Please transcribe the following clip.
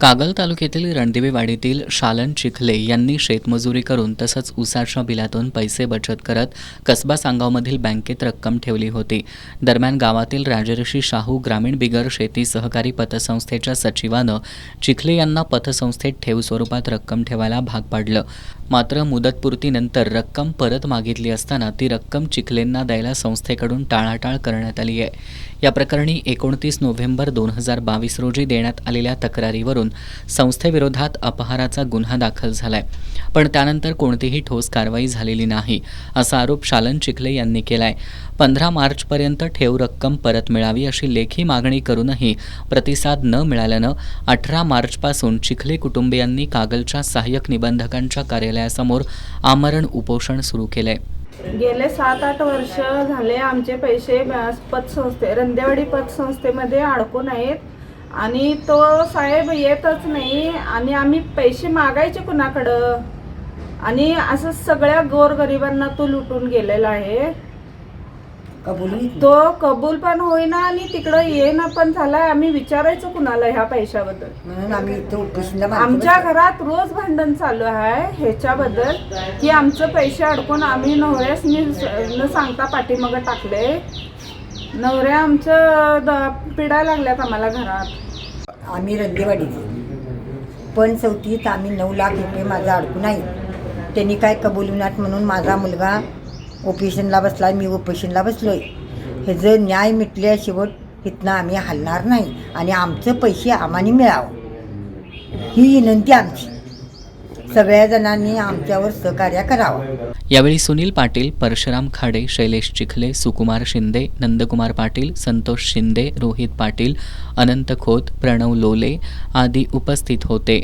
कागल तालुक्यातील रणदिवेवाडीतील शालन चिखले यांनी शेतमजुरी करून तसंच ऊसाच्या बिलातून पैसे बचत करत कसबा सांगावमधील बँकेत रक्कम ठेवली होती. दरम्यान गावातील राजर्षी शाहू ग्रामीण बिगर शेती सहकारी पतसंस्थेच्या सचिवानं चिखले यांना पतसंस्थेत ठेव स्वरूपात रक्कम ठेवायला भाग पाडलं. मात्र मुदतपूर्तीनंतर रक्कम परत मागितली असताना ती रक्कम चिखलेंना द्यायला संस्थेकडून टाळाटाळ करण्यात आली आहे. या प्रकरणी 29 नोव्हेंबर 2022 रोजी देण्यात आलेल्या तक्रारीवरून संस्थेविरोधात अपहाराचा गुन्हा दाखल झालाय. पण त्यानंतर कोणतीही ठोस कारवाई झालेली नाही असा आरोप शालन चिखले यांनी केलाय. 15 मार्चपर्यंत ठेव रक्कम परत मिळावी अशी लेखी मागणी करूनही प्रतिसाद न मिळाल्यानं 18 मार्चपासून चिखले कुटुंबियांनी कागलच्या सहाय्यक निबंधकांच्या कार्यालयासमोर आमरण उपोषण सुरू केलंय. गेले 7-8 वर्ष झाले आमचे पैसे पतसंस्थे रणदेवाडी पतसंस्थेमध्ये अडकून आहेत आणि तो साहेब येतच नाही आणि आम्ही पैसे मागायचे कुणाकडं आणि असं सगळ्या गोरगरिबांना तो लुटून गेलेला आहे. तो कबूल पण होईना आणि तिकडं येणं पण झालाय. आम्ही विचारायचं कुणाला ह्या पैशाबद्दल. म्हणून आम्ही आमच्या घरात रोज भांडण चालू आहे ह्याच्याबद्दल की आमचं पैसे अडकून आम्ही नवऱ्यास न सांगता पाठीमागं टाकले. नवऱ्या आमचं पिडायला लागल्यात आम्हाला घरात. आम्ही रणदेवाडी पण चौथीत आम्ही 9 लाख रुपये माझा अडकून आहे. त्यांनी काय कबूलनात म्हणून माझा मुलगा ऑपरेशनला बसला, मी ऑपरेशनला बसलोय. हे जर न्याय मिटल्या शेवट इथनं आम्ही हलणार नाही आणि आमचं पैसे आम्हाला मिळावं ही विनंती आमची. सगळ्या जणांनी आमच्यावर सहकार्य करावं. यावेळी सुनील पाटील, परशुराम खाडे, शैलेश चिखले, सुकुमार शिंदे, नंदकुमार पाटील, संतोष शिंदे, रोहित पाटील, अनंत खोत, प्रणव लोले आदी उपस्थित होते.